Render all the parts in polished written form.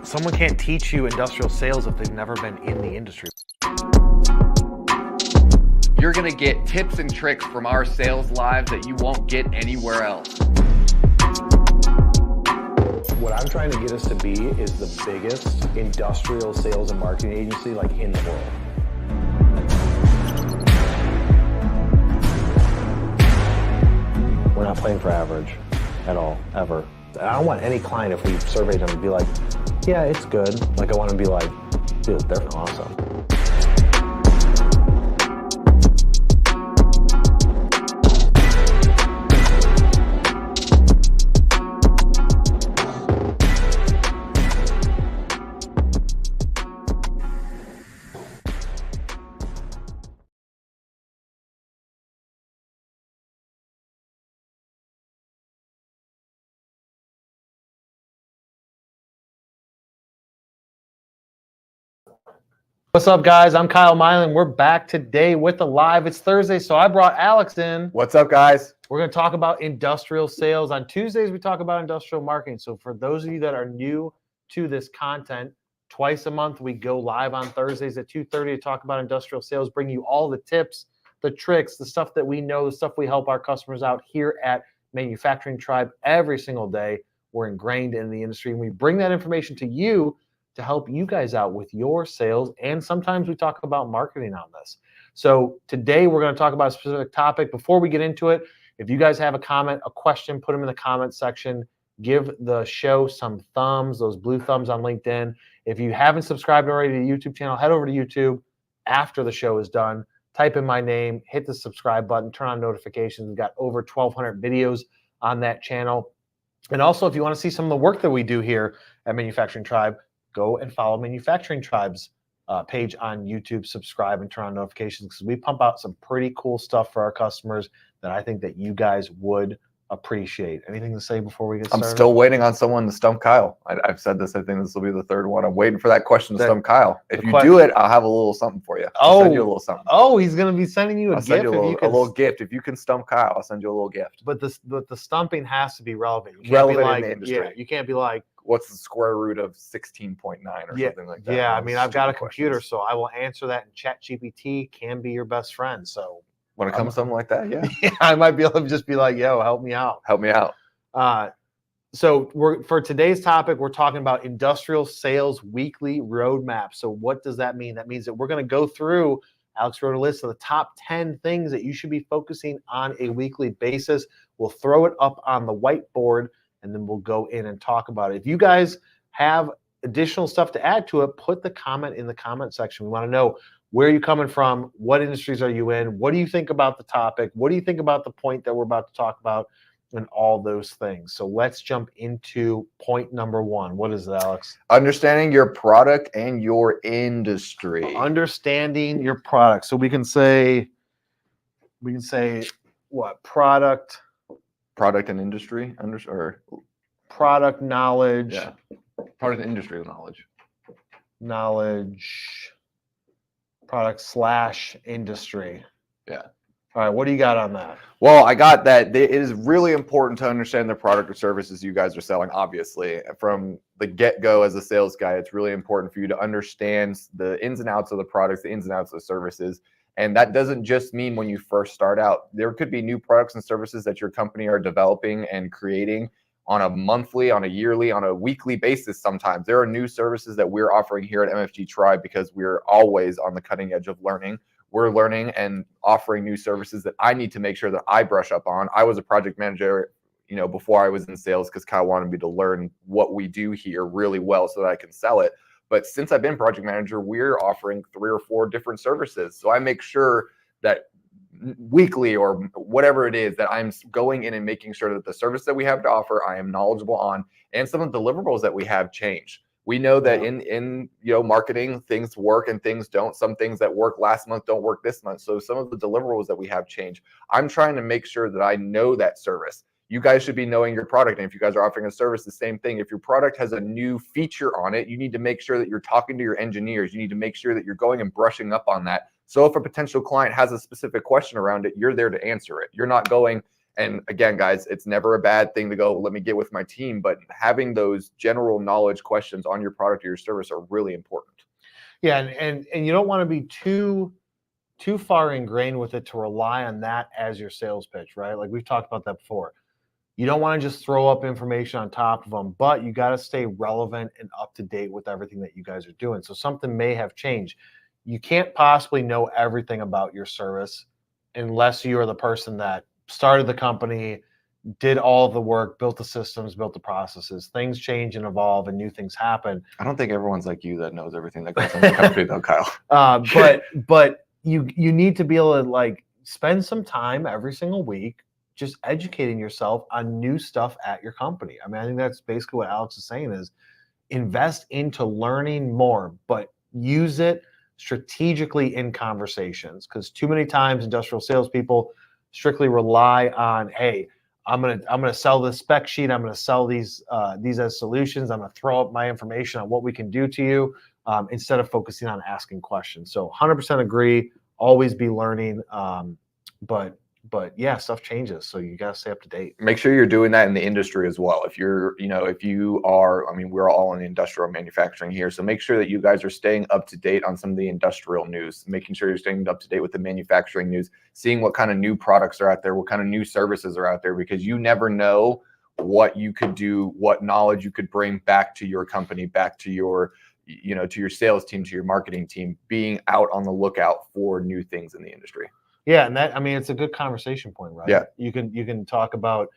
Someone can't teach you industrial sales if they've never been in the industry. You're going to get tips and tricks from our sales lives that you won't get anywhere else. What I'm trying to get us to be is the biggest industrial sales and marketing agency like in the world. We're not playing for average at all, ever. I don't want any client, if we surveyed them, to be like, yeah, it's good. Like, I want to be like, dude, they're awesome. What's up, guys? I'm Kyle Milan. We're back today with a live. It's Thursday, so I brought Alex in. What's up, guys? We're going to talk about industrial sales. On Tuesdays, we talk about industrial marketing. So for those of you that are new to this content, twice a month, we go live on Thursdays at 2:30 to talk about industrial sales, bring you all the tips, the tricks, the stuff that we know, the stuff we help our customers out here at Manufacturing Tribe every single day. We're ingrained in the industry, and we bring that information to you to help you guys out with your sales. And sometimes we talk about marketing on this. So today we're going to talk about a specific topic. Before we get into it, if you guys have a comment, a question, put them in the comment section. Give the show some thumbs, those blue thumbs on LinkedIn. If you haven't subscribed already to the YouTube channel, head over to YouTube after the show is done. Type in my name, hit the subscribe button, turn on notifications. We've got over 1,200 videos on that channel. And also, if you want to see some of the work that we do here at Manufacturing Tribe, go and follow Manufacturing Tribe's page on YouTube, subscribe, and turn on notifications, because we pump out some pretty cool stuff for our customers that I think that you guys would appreciate. Anything to say before we get started? I'm still waiting on someone to stump Kyle. I've said this. I think this will be the third one. I'm waiting for that question to stump Kyle. If you do it, I'll have a little something for you. I'll send you a little something. Oh, he's going to be sending you a gift. I'll send you a little gift. If you can stump Kyle, I'll send you a little gift. But the stumping has to be relevant. You can't Relevant be like, in the industry. Yeah, you can't be like, what's the square root of 16.9 or something like that? Yeah, I mean, I've got a computer, so I will answer that, and ChatGPT can be your best friend. So when it comes to something like that, yeah. Yeah, I might be able to just be like, yo, help me out. Help me out. So for today's topic, we're talking about industrial sales weekly roadmap. So what does that mean? That means that we're going to go through, Alex wrote a list of the top 10 things that you should be focusing on a weekly basis. We'll throw it up on the whiteboard, and then we'll go in and talk about it. If you guys have additional stuff to add to it, put the comment in the comment section. We want to know, where are you coming from? What industries are you in? What do you think about the topic? What do you think about the point that we're about to talk about? And all those things. So let's jump into point number one. What is it, Alex? Understanding your product and your industry. Understanding your product. So we can say what? Product and industry, or product knowledge. Yeah. Product and industry knowledge. Product / industry. Yeah. All right, what do you got on that? Well, I got that it is really important to understand the product or services you guys are selling. Obviously, from the get-go as a sales guy, it's really important for you to understand the ins and outs of the products, the ins and outs of the services. And that doesn't just mean when you first start out. There could be new products and services that your company are developing and creating on a monthly, on a yearly, on a weekly basis. Sometimes there are new services that we're offering here at MFG Tribe because we're always on the cutting edge of learning. We're learning and offering new services that I need to make sure that I brush up on. I was a project manager, before I was in sales, because Kyle wanted me to learn what we do here really well so that I can sell it. But since I've been project manager, we're offering 3 or 4 different services. So I make sure that weekly or whatever it is, that I'm going in and making sure that the service that we have to offer, I am knowledgeable on, and some of the deliverables that we have change. We know that in marketing, things work and things don't. Some things that work last month don't work this month. So some of the deliverables that we have change. I'm trying to make sure that I know that service. You guys should be knowing your product. And if you guys are offering a service, the same thing. If your product has a new feature on it, you need to make sure that you're talking to your engineers. You need to make sure that you're going and brushing up on that. So if a potential client has a specific question around it, you're there to answer it. You're not going And again, guys, it's never a bad thing to go, let me get with my team, but having those general knowledge questions on your product or your service are really important. Yeah, and you don't want to be too far ingrained with it to rely on that as your sales pitch, right? Like we've talked about that before. You don't want to just throw up information on top of them, but you got to stay relevant and up to date with everything that you guys are doing. So something may have changed. You can't possibly know everything about your service unless you are the person that started the company, did all of the work, built the systems, built the processes. Things change and evolve and new things happen. I don't think everyone's like you that knows everything that goes on in the company though, Kyle. But you need to be able to like spend some time every single week just educating yourself on new stuff at your company. I mean, I think that's basically what Alex is saying is invest into learning more, but use it strategically in conversations. Because too many times industrial salespeople strictly rely on, hey, I'm gonna sell this spec sheet. I'm gonna sell these as solutions. I'm gonna throw up my information on what we can do to you instead of focusing on asking questions. So 100% agree. Always be learning. But yeah, stuff changes, so you got to stay up to date. Make sure you're doing that in the industry as well. If you are, I mean, we're all in industrial manufacturing here, so make sure that you guys are staying up to date on some of the industrial news, making sure you're staying up to date with the manufacturing news, seeing what kind of new products are out there, what kind of new services are out there, because you never know what you could do, what knowledge you could bring back to your company, back to your, to your sales team, to your marketing team, being out on the lookout for new things in the industry. Yeah, and that, I mean, it's a good conversation point, right? Yeah. You can talk about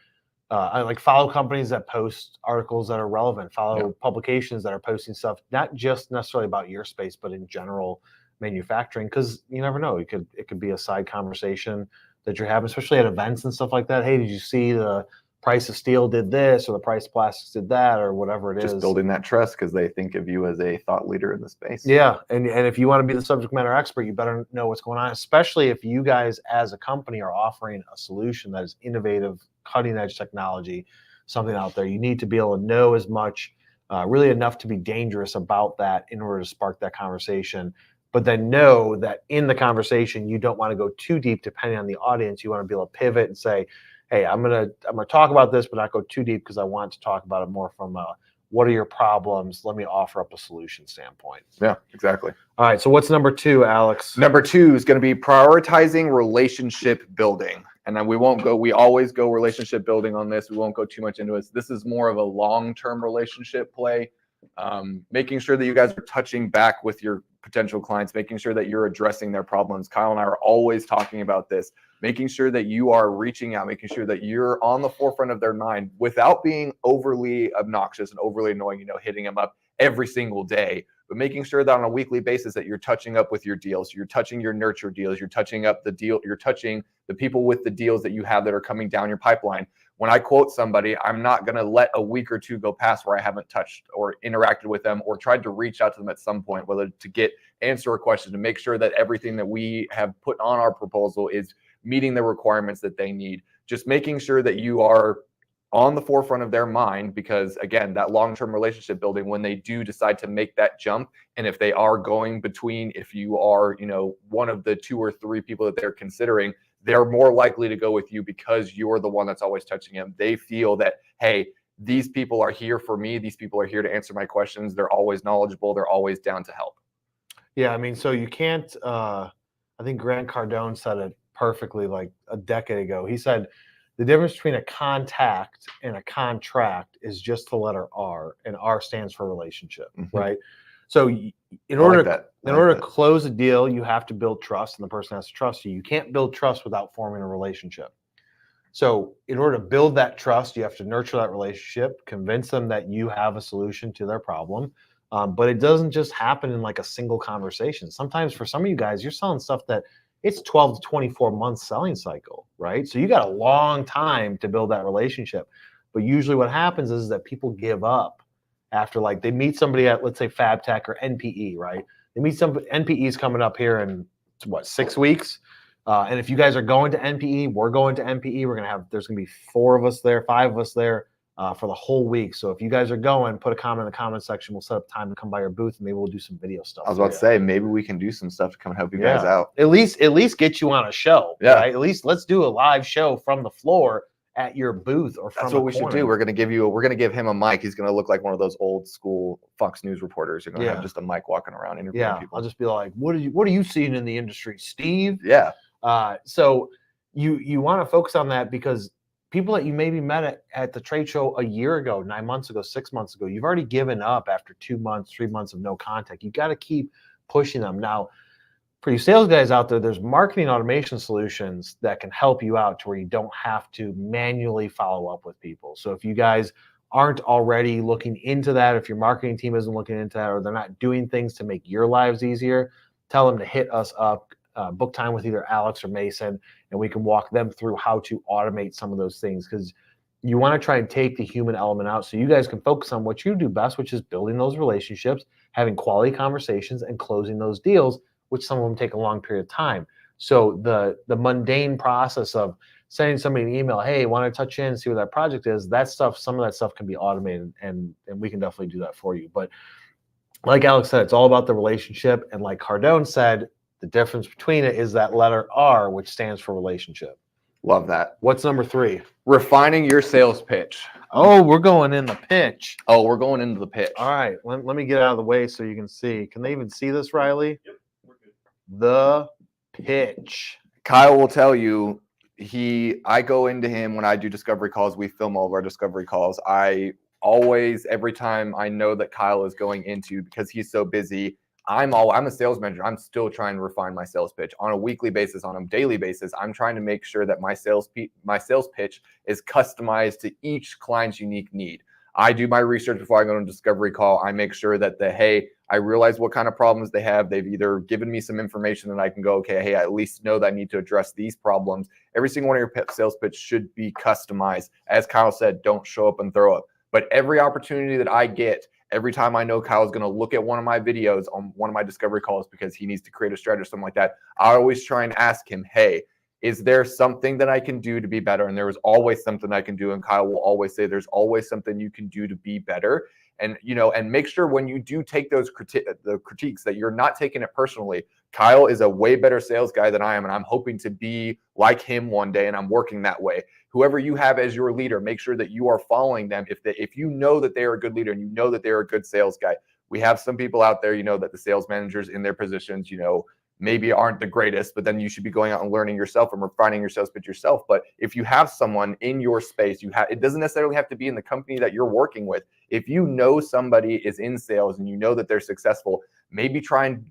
I like follow companies that post articles that are relevant, follow publications that are posting stuff, not just necessarily about your space, but in general manufacturing, because you never know. It could be a side conversation that you're having, especially at events and stuff like that. Hey, did you see the price of steel did this, or the price of plastics did that, or whatever it is. Just building that trust because they think of you as a thought leader in the space. Yeah, and if you want to be the subject matter expert, you better know what's going on, especially if you guys as a company are offering a solution that is innovative, cutting edge technology, something out there. You need to be able to know as much, really enough to be dangerous about that in order to spark that conversation. But then know that in the conversation, you don't want to go too deep depending on the audience. You want to be able to pivot and say, hey, I'm gonna talk about this, but not go too deep because I want to talk about it more from what are your problems? Let me offer up a solution standpoint. Yeah, exactly. All right, so what's number 2, Alex? Number 2 is going to be prioritizing relationship building. And then we always go relationship building on this. We won't go too much into it. This is more of a long-term relationship play. Making sure that you guys are touching back with your potential clients, making sure that you're addressing their problems. Kyle and I are always talking about this, making sure that you are reaching out, making sure that you're on the forefront of their mind without being overly obnoxious and overly annoying, hitting them up every single day, but making sure that on a weekly basis that you're touching up with your deals, you're touching your nurture deals, you're touching up the deal, you're touching the people with the deals that you have that are coming down your pipeline. When I quote somebody, I'm not going to let a week or two go past where I haven't touched or interacted with them or tried to reach out to them at some point, whether to answer a question, to make sure that everything that we have put on our proposal is meeting the requirements that they need. Just making sure that you are on the forefront of their mind, because again, that long-term relationship building, when they do decide to make that jump, and if they are going between, if you are, one of the 2 or 3 people that they're considering, they're more likely to go with you because you're the one that's always touching them. They feel that, hey, these people are here for me. These people are here to answer my questions. They're always knowledgeable. They're always down to help. Yeah, I mean, so you can't, I think Grant Cardone said it perfectly like a decade ago. He said, the difference between a contact and a contract is just the letter R, and R stands for relationship, right? So in order to close a deal, you have to build trust, and the person has to trust you. You can't build trust without forming a relationship. So in order to build that trust, you have to nurture that relationship, convince them that you have a solution to their problem. But it doesn't just happen in like a single conversation. Sometimes for some of you guys, you're selling stuff that it's 12 to 24 months selling cycle, right? So you got a long time to build that relationship. But usually what happens is that people give up after, like, they meet somebody at, let's say, FabTech or NPE, right? They meet some NPE's coming up here in 6 weeks. And if you guys are going to NPE, we're going to NPE. There's gonna be 4 of us there, 5 of us there for the whole week. So if you guys are going, put a comment in the comment section. We'll set up time to come by your booth, and maybe we'll do some video stuff. I was about to say, maybe we can do some stuff to come help you guys out. At least get you on a show, right? At least let's do a live show from the floor at your booth or from That's a what we should corner. do. We're gonna give him a mic. He's gonna look like one of those old school Fox News reporters. You're gonna have just a mic walking around interviewing people. I'll just be like, what are you seeing in the industry, Steve? Yeah. So you want to focus on that, because people that you maybe met at the trade show a year ago, 9 months ago, 6 months ago, you've already given up after 2 months, 3 months of no contact. You got to keep pushing them. Now, for you sales guys out there, there's marketing automation solutions that can help you out to where you don't have to manually follow up with people. So if you guys aren't already looking into that, if your marketing team isn't looking into that, or they're not doing things to make your lives easier, tell them to hit us up, book time with either Alex or Mason, and we can walk them through how to automate some of those things, because you want to try and take the human element out so you guys can focus on what you do best, which is building those relationships, having quality conversations, and closing those deals, which some of them take a long period of time. So the mundane process of sending somebody an email, hey, want to touch in and see what that project is, that stuff, some of that stuff can be automated, and we can definitely do that for you. But like Alex said, it's all about the relationship. And like Cardone said, the difference between it is that letter R, which stands for relationship. Love that. What's number 3? Refining your sales pitch. Oh, we're going in the pitch. Oh, we're going into the pitch. All right. Let me get out of the way so you can see. Can they even see this, Riley? Yep, we're good. The pitch. Kyle will tell you, I go into him when I do discovery calls. We film all of our discovery calls. I always, every time I know that Kyle is going into, because he's so busy, I'm a sales manager. I'm still trying to refine my sales pitch on a weekly basis, on a daily basis. I'm trying to make sure that my sales pitch is customized to each client's unique need. I do my research before I go to a discovery call. I make sure that hey, I realize what kind of problems they have. They've either given me some information that I can go, okay, hey, I at least know that I need to address these problems. Every single one of your sales pitch should be customized. As Kyle said, don't show up and throw up. But every opportunity that I get, every time I know Kyle's going to look at one of my videos on one of my discovery calls because he needs to create a strategy or something like that, I always try and ask him, hey, is there something that I can do to be better? And there is always something I can do. And Kyle will always say, there's always something you can do to be better. And, and make sure when you do take those critiques that you're not taking it personally. Kyle is a way better sales guy than I am. And I'm hoping to be like him one day. And I'm working that way. Whoever you have as your leader, make sure that you are following them. If you know that they are a good leader and you know that they're a good sales guy. We have some people out there, that the sales managers in their positions, maybe aren't the greatest, but then you should be going out and learning yourself and refining your sales pitch yourself. But if you have someone in your space, it doesn't necessarily have to be in the company that you're working with. If you know somebody is in sales and you know that they're successful, maybe try and,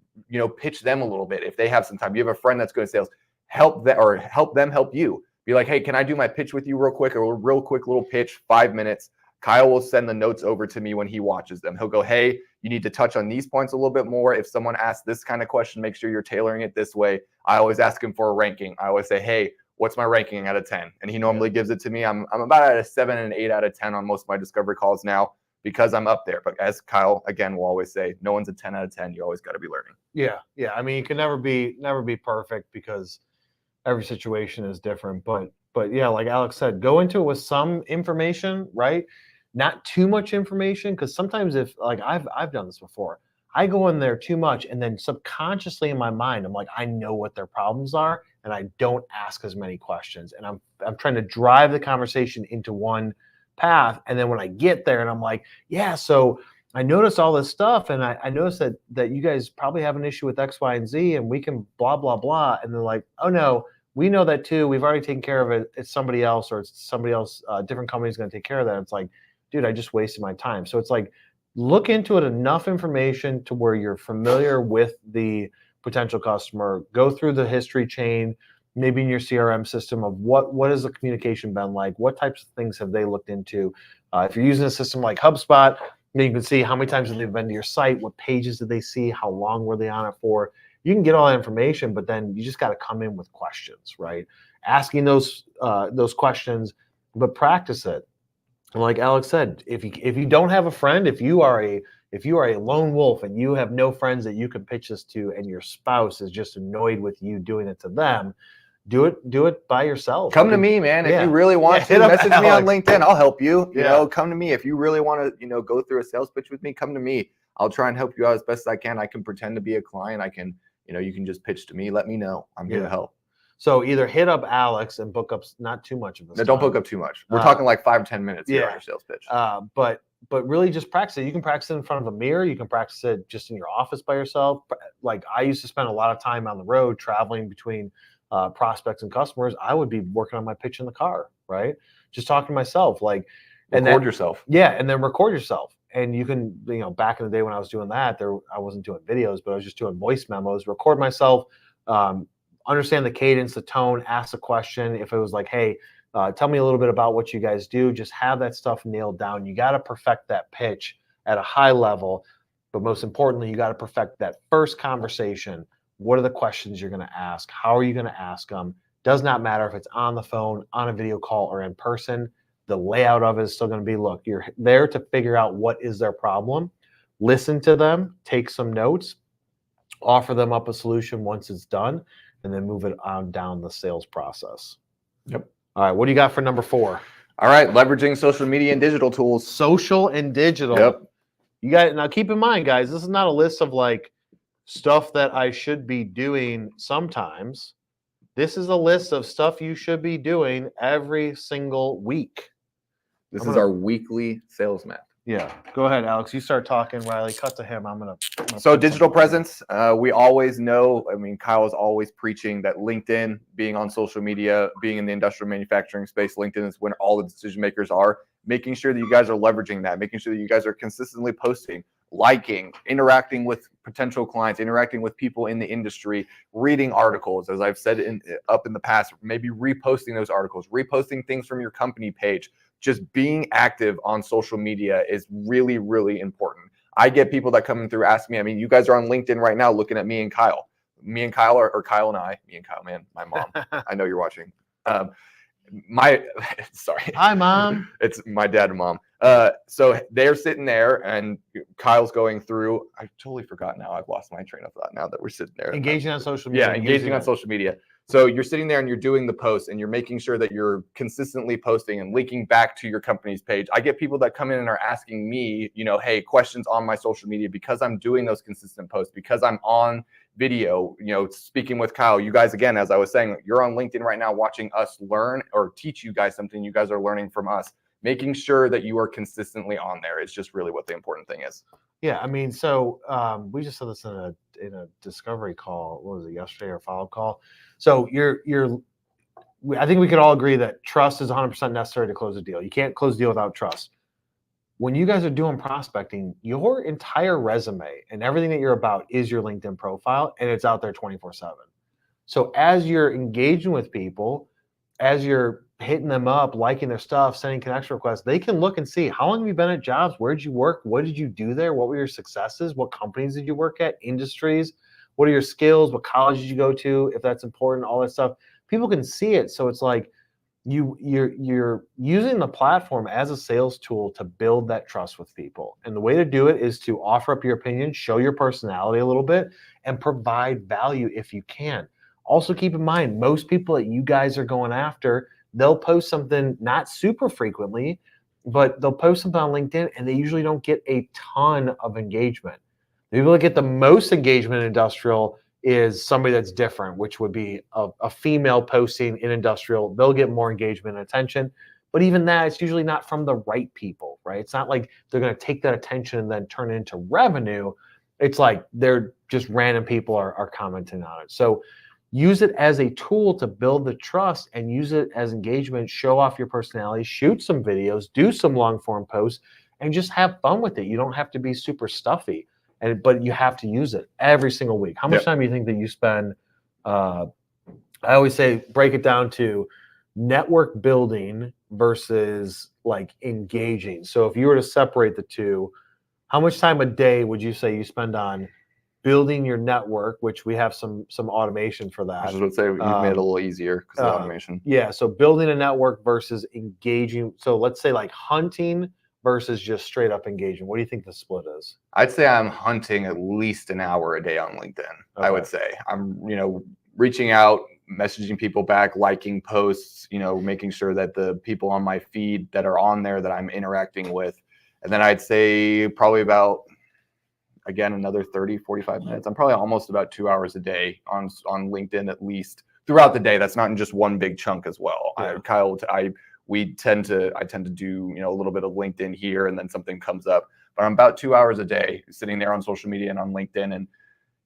pitch them a little bit. If they have some time, you have a friend that's good at sales, help them help you. Be like, hey, can I do my pitch with you real quick? Or a real quick little pitch, 5 minutes. Kyle will send the notes over to me when he watches them. He'll go, hey, you need to touch on these points a little bit more. If someone asks this kind of question, make sure you're tailoring it this way. I always ask him for a ranking. I always say, hey, what's my ranking out of 10? And he normally gives it to me. I'm about at a 7 and 8 out of 10 on most of my discovery calls now because I'm up there. But as Kyle, again, will always say, no one's a 10 out of 10. You always got to be learning. Yeah. I mean, you can never be perfect because every situation is different. But yeah, like Alex said, go into it with some information, right? Not too much information, because sometimes if like I've done this before, I go in there too much and then subconsciously in my mind, I'm like, I know what their problems are and I don't ask as many questions. And I'm trying to drive the conversation into one path. And then when I get there and I'm like, yeah, so I noticed all this stuff and I noticed that you guys probably have an issue with X, Y, and Z and we can blah, blah, blah. And they're like, oh no, we know that too. We've already taken care of it. It's somebody else or it's somebody else, different company's going to take care of that. It's like, dude, I just wasted my time. So it's like, look into it enough information to where you're familiar with the potential customer, go through the history chain, maybe in your CRM system of what has the communication been like? What types of things have they looked into? If you're using a system like HubSpot, then you can see how many times have they been to your site, what pages did they see, how long were they on it for? You can get all that information, but then you just got to come in with questions, right? Asking those questions, but practice it. And like Alex said, if you don't have a friend, if you are a lone wolf and you have no friends that you can pitch this to, and your spouse is just annoyed with you doing it to them, do it by yourself. Come to me, man. If you really want to, message me on LinkedIn. I'll help you. You know, come to me. If you really want to, go through a sales pitch with me, come to me. I'll try and help you out as best as I can. I can pretend to be a client. I can, you can just pitch to me. Let me know. I'm here to help. So either hit up Alex and book up not too much of this. No, don't time. book up too much. We're talking like 5-10 minutes here on your sales pitch. But really just practice it. You can practice it in front of a mirror. You can practice it just in your office by yourself. Like I used to spend a lot of time on the road traveling between prospects and customers. I would be working on my pitch in the car, right? Just talking to myself, like record yourself. Yeah, and then record yourself. And you can, back in the day when I was doing that, I wasn't doing videos, but I was just doing voice memos. Record myself, understand the cadence, the tone, ask a question. If it was like, hey, tell me a little bit about what you guys do. Just have that stuff nailed down. You got to perfect that pitch at a high level, but most importantly, you got to perfect that first conversation. What are the questions you're going to ask? How are you going to ask them? Does not matter if it's on the phone, on a video call, or in person. The layout of it is still going to be, look, you're there to figure out what is their problem, listen to them, take some notes, offer them up a solution once it's done, and then move it on down the sales process. Yep. All right, what do you got for number 4? All right, leveraging social media and digital tools. Social and digital. Yep. You got now. Keep in mind, guys, this is not a list of like stuff that I should be doing sometimes. This is a list of stuff you should be doing every single week. This is our weekly sales map. Yeah. Go ahead, Alex. You start talking, Riley. Cut to him. I'm gonna So digital presence, we always know, Kyle is always preaching that LinkedIn, being on social media, being in the industrial manufacturing space, LinkedIn is when all the decision makers are. Making sure that you guys are leveraging that, making sure that you guys are consistently posting, liking, interacting with potential clients, interacting with people in the industry, reading articles, as I've said up in the past, maybe reposting those articles, reposting things from your company page. Just being active on social media is really, really important. I get people that come through ask me, you guys are on LinkedIn right now looking at me and Kyle. Me and Kyle, or Kyle and I, me and Kyle, man, my mom. I know you're watching. Sorry. Hi, Mom. It's my dad and mom. So they're sitting there and Kyle's going through. I totally forgot now. I've lost my train of thought now that we're sitting there. Engaging on social media. Yeah, engaging on social media. So you're sitting there and you're doing the posts and you're making sure that you're consistently posting and linking back to your company's page. I get people that come in and are asking me, hey, questions on my social media because I'm doing those consistent posts, because I'm on video, speaking with Kyle. You guys, again, as I was saying, you're on LinkedIn right now watching us learn or teach you guys something. You guys are learning from us. Making sure that you are consistently on there is just really what the important thing is. Yeah, so we just said this in a discovery call. What was it, yesterday, or follow-up call? So I think we could all agree that trust is 100% necessary to close a deal. You can't close a deal without trust. When you guys are doing prospecting, your entire resume and everything that you're about is your LinkedIn profile, and it's out there 24/7. So as you're engaging with people, as you're hitting them up, liking their stuff, sending connection requests, they can look and see how long have you been at jobs, where did you work, what did you do there, what were your successes, what companies did you work at, industries, what are your skills, what college did you go to, if that's important, all that stuff. People can see it. So it's like you're using the platform as a sales tool to build that trust with people. And the way to do it is to offer up your opinion, show your personality a little bit, and provide value if you can. Also keep in mind, most people that you guys are going after, they'll post something not super frequently, but they'll post something on LinkedIn and they usually don't get a ton of engagement. The people that get the most engagement in industrial is somebody that's different, which would be a female posting in industrial. They'll get more engagement and attention. But even that, it's usually not from the right people, right? It's not like they're going to take that attention and then turn it into revenue. It's like they're just random people are commenting on it. So use it as a tool to build the trust and use it as engagement, show off your personality, shoot some videos, do some long form posts, and just have fun with it. You don't have to be super stuffy, but you have to use it every single week. How much time do you think that you spend? I always say, break it down to network building versus like engaging. So if you were to separate the two, how much time a day would you say you spend on building your network, which we have some automation for that? I was going to say, you've made it a little easier because of automation. Yeah, so building a network versus engaging. So let's say like hunting versus just straight up engaging. What do you think the split is? I'd say I'm hunting at least an hour a day on LinkedIn. Okay. I would say I'm, reaching out, messaging people back, liking posts, making sure that the people on my feed that are on there that I'm interacting with. And then I'd say probably about, again, another 30, 45 minutes. I'm probably almost about 2 hours a day on LinkedIn, at least throughout the day. That's not in just one big chunk as well. Yeah. I tend to do, a little bit of LinkedIn here, and then something comes up. But I'm about 2 hours a day sitting there on social media and on LinkedIn and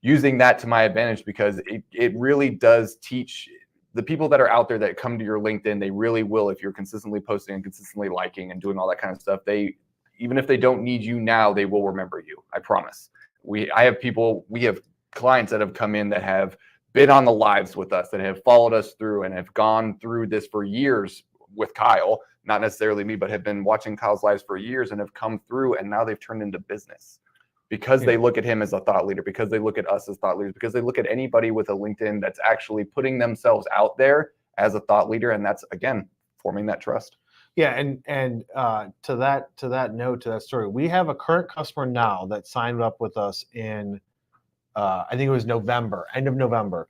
using that to my advantage, because it really does teach the people that are out there that come to your LinkedIn. They really will, if you're consistently posting and consistently liking and doing all that kind of stuff, even if they don't need you now, they will remember you. I promise. We have clients that have come in that have been on the lives with us, that have followed us through and have gone through this for years with Kyle, not necessarily me, but have been watching Kyle's lives for years and have come through, and now they've turned into business because they look at him as a thought leader, because they look at us as thought leaders, because they look at anybody with a LinkedIn that's actually putting themselves out there as a thought leader. And that's, again, forming that trust. Yeah, and to that note, to that story, we have a current customer now that signed up with us in I think it was November, end of November,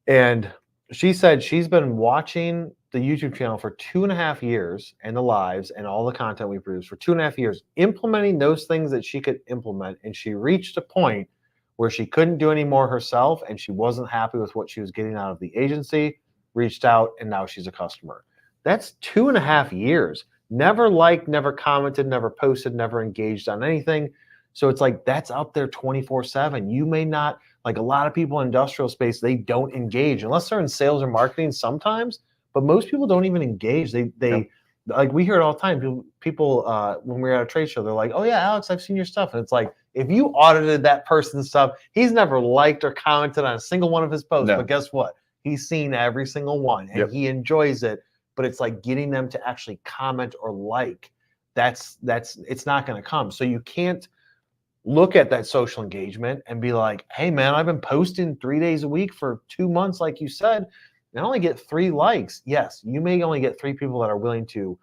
and she said she's been watching the YouTube channel for 2.5 years and the lives and all the content we produce for 2.5 years, implementing those things that she could implement, and she reached a point where she couldn't do any more herself, and she wasn't happy with what she was getting out of the agency, reached out, and now she's a customer. That's 2.5 years. Never liked, never commented, never posted, never engaged on anything. So it's like that's out there 24/7. You may not, like a lot of people in industrial space, they don't engage unless they're in sales or marketing sometimes, but most people don't even engage. They like, we hear it all the time. People when we're at a trade show, they're like, "Oh yeah, Alex, I've seen your stuff." And it's like, if you audited that person's stuff, he's never liked or commented on a single one of his posts. No. But guess what? He's seen every single one and he enjoys it. But it's like getting them to actually comment or like. That's it's not going to come. So you can't look at that social engagement and be like, "Hey man, I've been posting 3 days a week for 2 months, like you said, and I only get 3 likes." Yes, you may only get 3 people that are willing to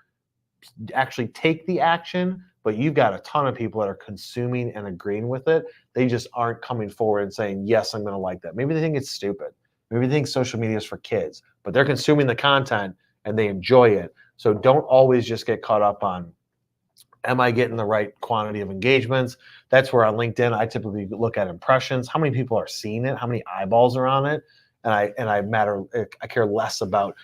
actually take the action, but you've got a ton of people that are consuming and agreeing with it. They just aren't coming forward and saying, "Yes, I'm going to like that." Maybe they think it's stupid. Maybe they think social media is for kids, but they're consuming the content and they enjoy it. So don't always just get caught up on, am I getting the right quantity of engagements? That's where on LinkedIn, I typically look at impressions. How many people are seeing it? How many eyeballs are on it? And I care less about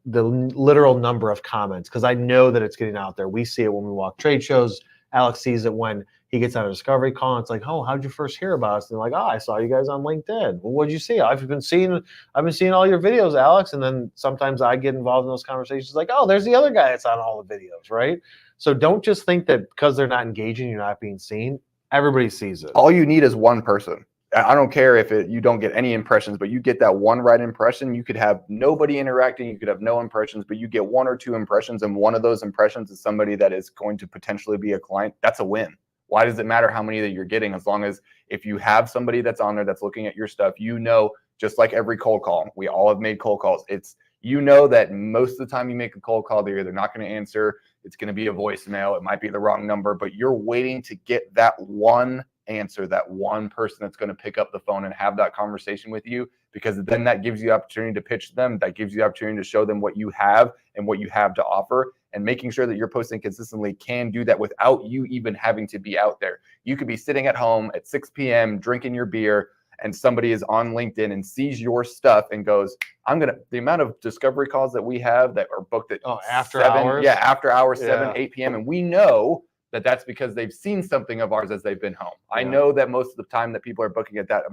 the literal number of comments, because I know that it's getting out there. We see it when we walk trade shows. Alex sees it when he gets on a discovery call. And it's like, "Oh, how'd you first hear about us?" And they're like, "Oh, I saw you guys on LinkedIn." "Well, what'd you see?" I've been seeing all your videos, Alex." And then sometimes I get involved in those conversations like, "Oh, there's the other guy that's on all the videos," right? So don't just think that because they're not engaging, you're not being seen. Everybody sees it. All you need is one person. I don't care if you don't get any impressions, but you get that one right impression. You could have nobody interacting. You could have no impressions, but you get 1 or 2 impressions, and one of those impressions is somebody that is going to potentially be a client. That's a win. Why does it matter how many that you're getting? As long as if you have somebody that's on there that's looking at your stuff, just like every cold call, we all have made cold calls. That most of the time you make a cold call, they're either not going to answer. It's going to be a voicemail. It might be the wrong number, but you're waiting to get that one answer, that one person that's going to pick up the phone and have that conversation with you, because then that gives you the opportunity to pitch them. That gives you the opportunity to show them what you have and what you have to offer. And making sure that you're posting consistently can do that without you even having to be out there. You could be sitting at home at 6 p.m. drinking your beer, and somebody is on LinkedIn and sees your stuff and goes, the amount of discovery calls that we have that are booked at after hours? Yeah, after hours, Yeah. 7, 8 p.m. And we know that that's because they've seen something of ours as they've been home. I know that most of the time that people are booking at that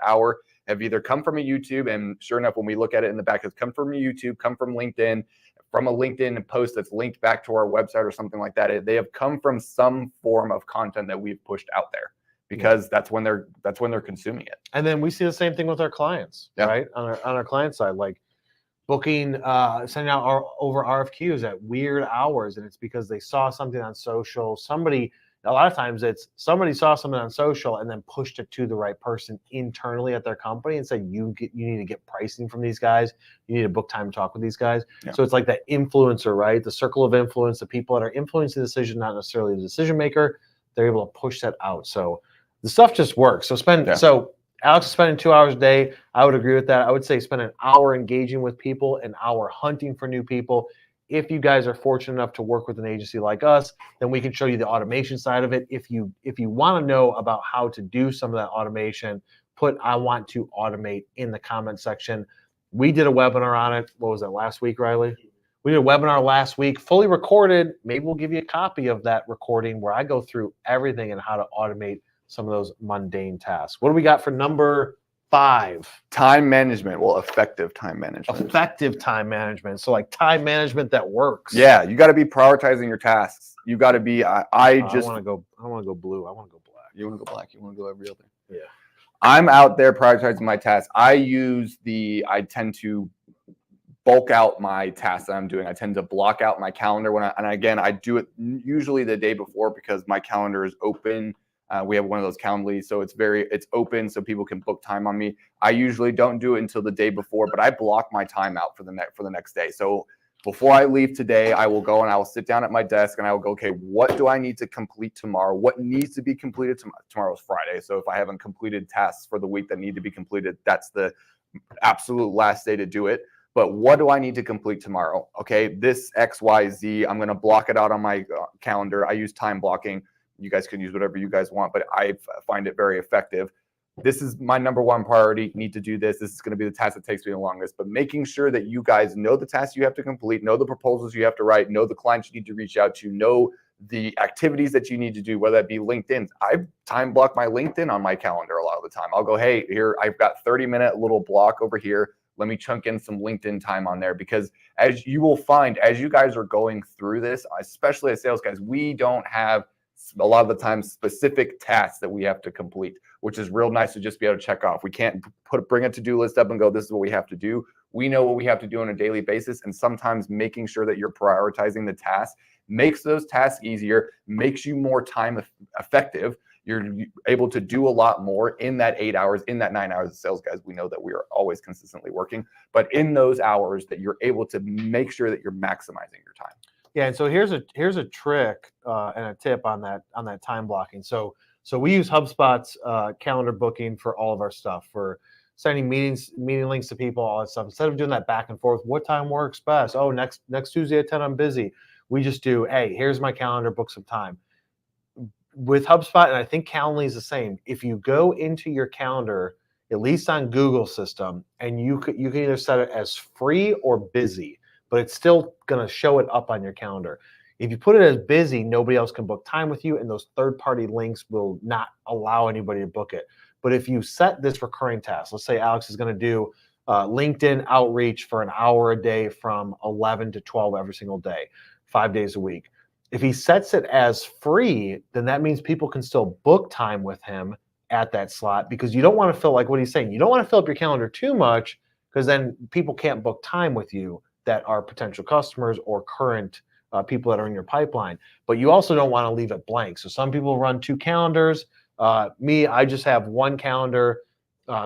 hour have either come from a YouTube, and sure enough, when we look at it in the back, it's come from a YouTube, come from LinkedIn, from a LinkedIn post that's linked back to our website or something like that. They have come from some form of content that we've pushed out there, because that's when they're consuming it. And then we see the same thing with our clients, right? On our client side, like booking, sending out over RFQs at weird hours, and it's because they saw something on social. A lot of times it's somebody saw something on social and then pushed it to the right person internally at their company and said, you need to get pricing from these guys. You need to book time to talk with these guys. Yeah. So it's like that influencer, right? The circle of influence, the people that are influencing the decision, not necessarily the decision maker. They're able to push that out. So the stuff just works. So so Alex is spending 2 hours a day. I would agree with that. I would say spend an hour engaging with people, an hour hunting for new people. If you guys are fortunate enough to work with an agency like us, then we can show you the automation side of it. If you want to know about how to do some of that automation, put "I want to automate" in the comment section. We did a webinar on it. What was that, last week, Riley? We did a webinar last week, fully recorded. Maybe we'll give you a copy of that recording where I go through everything and how to automate some of those mundane tasks. What do we got for number 5? Time management. Well, effective time management. Effective time management. So like time management that works. Yeah, you got to be prioritizing your tasks. You got to be. I want to go blue. I want to go black. You want to go black. You want to go every other. Yeah. I'm out there prioritizing my tasks. I tend to bulk out my tasks that I'm doing. I tend to block out my calendar I do it usually the day before because my calendar is open. We have one of those Calendly, so it's open so people can book time on me. I usually don't do it until the day before, but I block my time out for the next day. So before I leave today, I will go and I will sit down at my desk and I will go, okay, what do I need to complete tomorrow? What needs to be completed tomorrow? Tomorrow's Friday. So if I haven't completed tasks for the week that need to be completed, that's the absolute last day to do it. But what do I need to complete tomorrow? Okay, this XYZ, I'm going to block it out on my calendar. I use time blocking. You guys can use whatever you guys want, but I find it very effective. This is my number one priority. Need to do this. This is going to be the task that takes me the longest. But making sure that you guys know the tasks you have to complete, know the proposals you have to write, know the clients you need to reach out to, know the activities that you need to do, whether that be LinkedIn. I time block my LinkedIn on my calendar a lot of the time. I'll go, hey, here, I've got 30-minute little block over here. Let me chunk in some LinkedIn time on there, because as you will find, as you guys are going through this, especially as sales guys, we don't have a lot of the time specific tasks that we have to complete, which is real nice to just be able to check off. We can't bring a to-do list up and go, this is what we have to do. We know what we have to do on a daily basis. And sometimes making sure that you're prioritizing the tasks makes those tasks easier, makes you more time effective. You're able to do a lot more in that 8 hours, in that 9 hours of sales guys. We know that we are always consistently working, but in those hours that you're able to make sure that you're maximizing your time. Yeah, and so here's a trick and a tip on that time blocking. So we use HubSpot's calendar booking for all of our stuff, for sending meeting links to people, all that stuff. Instead of doing that back and forth, what time works best? Oh, next Tuesday at 10, I'm busy. We just do, hey, here's my calendar, book some time. With HubSpot, and I think Calendly is the same. If you go into your calendar, at least on Google system, and you can either set it as free or busy, but it's still going to show it up on your calendar. If you put it as busy, nobody else can book time with you, and those third-party links will not allow anybody to book it. But if you set this recurring task, let's say Alex is going to do LinkedIn outreach for an hour a day from 11 to 12 every single day, 5 days a week. If he sets it as free, then that means people can still book time with him at that slot, because you don't want to fill, like what he's saying, you don't want to fill up your calendar too much, because then people can't book time with you that are potential customers or current people that are in your pipeline. But you also don't want to leave it blank. So some people run 2 calendars. I just have 1 calendar.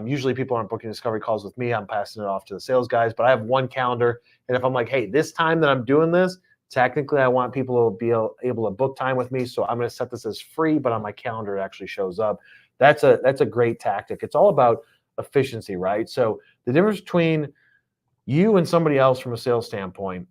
Usually people aren't booking discovery calls with me. I'm passing it off to the sales guys, but I have 1 calendar. And if I'm like, hey, this time that I'm doing this, technically I want people to be able to book time with me. So I'm going to set this as free, but on my calendar it actually shows up. That's a great tactic. It's all about efficiency, right? So the difference between you and somebody else from a sales standpoint,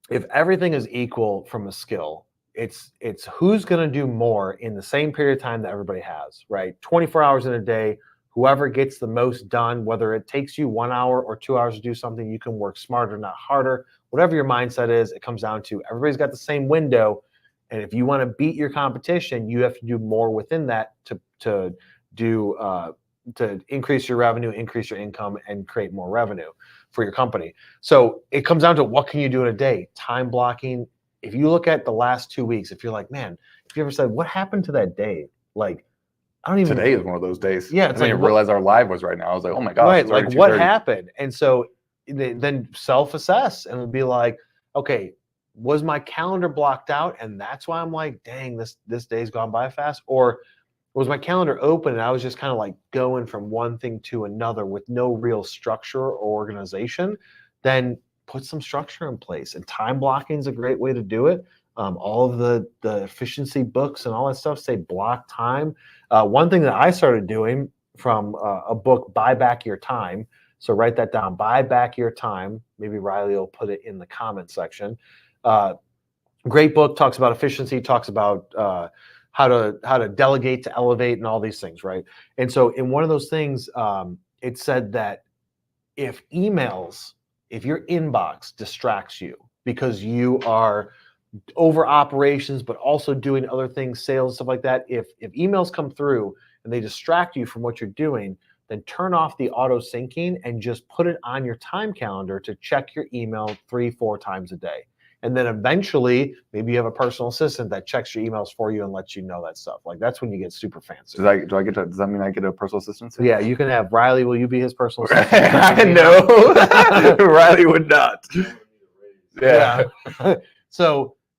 if everything is equal from a skill, it's who's going to do more in the same period of time that everybody has, right? 24 hours in a day, whoever gets the most done, whether it takes you 1 hour or 2 hours to do something, you can work smarter, not harder. Whatever your mindset is, it comes down to everybody's got the same window. And if you want to beat your competition, you have to do more within that to increase your revenue, increase your income, and create more revenue for your company. So it comes down to, what can you do in a day? Time blocking. If you look at the last 2 weeks, if you're like, man, if you ever said, what happened to that day? Like, I don't even. Today is one of those days. Yeah, I didn't realize our live was right now. I was like, oh my gosh. Right, like what happened? And so then self-assess and be like, okay, was my calendar blocked out, and that's why I'm like, dang, this day's gone by fast? Or was my calendar open and I was just kind of like going from one thing to another with no real structure or organization? Then put some structure in place. And time blocking is a great way to do it. All of the efficiency books and all that stuff say block time. One thing that I started doing from a book, Buy Back Your Time. So write that down, Buy Back Your Time. Maybe Riley will put it in the comment section. Great book, talks about efficiency, talks about how to delegate to elevate and all these things, right? And so in one of those things, it said that if your inbox distracts you because you are over operations, but also doing other things, sales, stuff like that. If emails come through and they distract you from what you're doing, then turn off the auto syncing and just put it on your time calendar to check your email 3-4 times a day. And then eventually, maybe you have a personal assistant that checks your emails for you and lets you know that stuff. Like that's when you get super fancy. Does that mean I get a personal assistant? Yeah, you can have Riley. Will you be his personal assistant? No, Riley would not. Yeah.